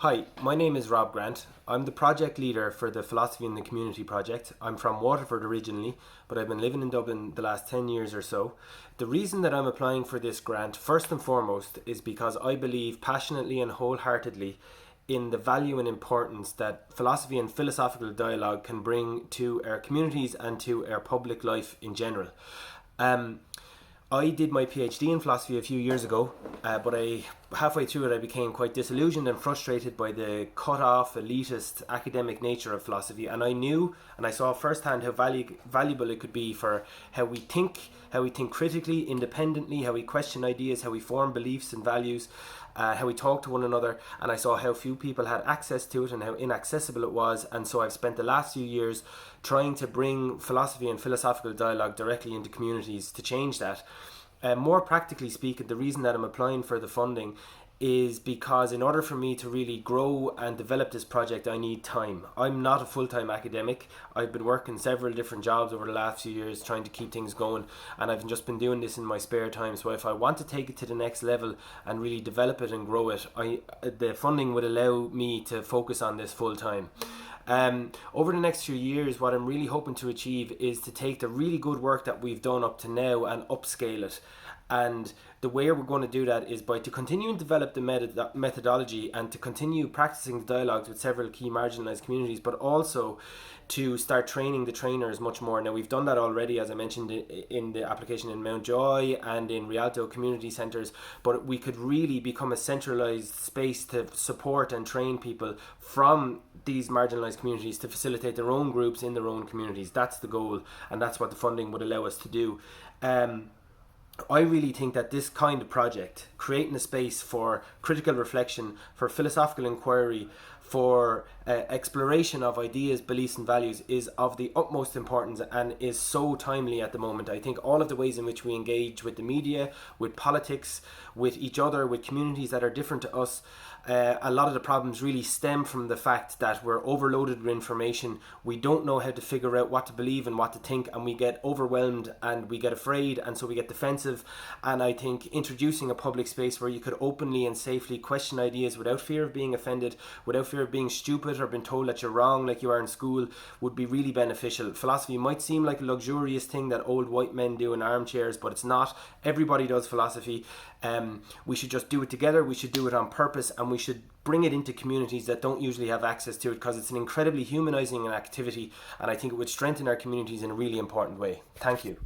Hi, my name is Rob Grant. I'm the project leader for the Philosophy in the Community project. I'm from Waterford originally, but I've been living in Dublin the last 10 years or so. The reason that I'm applying for this grant, first and foremost, is because I believe passionately and wholeheartedly in the value and importance that philosophy and philosophical dialogue can bring to our communities and to our public life in general. Um, I did my PhD in philosophy a few years ago, but halfway through it I became quite disillusioned and frustrated by the cut-off, elitist, academic nature of philosophy, and I knew and I saw firsthand how valuable it could be for how we think critically, independently, how we question ideas, how we form beliefs and values, how we talk to one another, and I saw how few people had access to it and how inaccessible it was. And so I've spent the last few years trying to bring philosophy and philosophical dialogue directly into communities to change that. More practically speaking, the reason that I'm applying for the funding is because in order for me to really grow and develop this project, I need time. I'm not a full-time academic. I've been working several different jobs over the last few years trying to keep things going, and I've just been doing this in my spare time. So if I want to take it to the next level and really develop it and grow it, the funding would allow me to focus on this full-time. Over the next few years, what I'm really hoping to achieve is to take the really good work that we've done up to now and upscale it. And the way we're going to do that is by to continue and develop the methodology and to continue practicing the dialogues with several key marginalised communities, but also to start training the trainers much more. Now, we've done that already, as I mentioned, in the application in Mountjoy and in Rialto community centres, but we could really become a centralised space to support and train people from these marginalised communities to facilitate their own groups in their own communities. That's the goal, and that's what the funding would allow us to do. I really think that this kind of project, creating a space for critical reflection, for philosophical inquiry, for exploration of ideas, beliefs and values, is of the utmost importance and is so timely at the moment. I think all of the ways in which we engage with the media, with politics, with each other, with communities that are different to us, a lot of the problems really stem from the fact that we're overloaded with information. We don't know how to figure out what to believe and what to think, and we get overwhelmed and we get afraid, and so we get defensive. And I think introducing a public space where you could openly and safely question ideas without fear of being offended, without fear of being stupid or being told that you're wrong like you are in school, would be really beneficial. Philosophy might seem like a luxurious thing that old white men do in armchairs, but it's not. Everybody does philosophy. We should just do it together. We should do it on purpose, and we should bring it into communities that don't usually have access to it, because it's an incredibly humanizing activity, and I think it would strengthen our communities in a really important way. Thank you.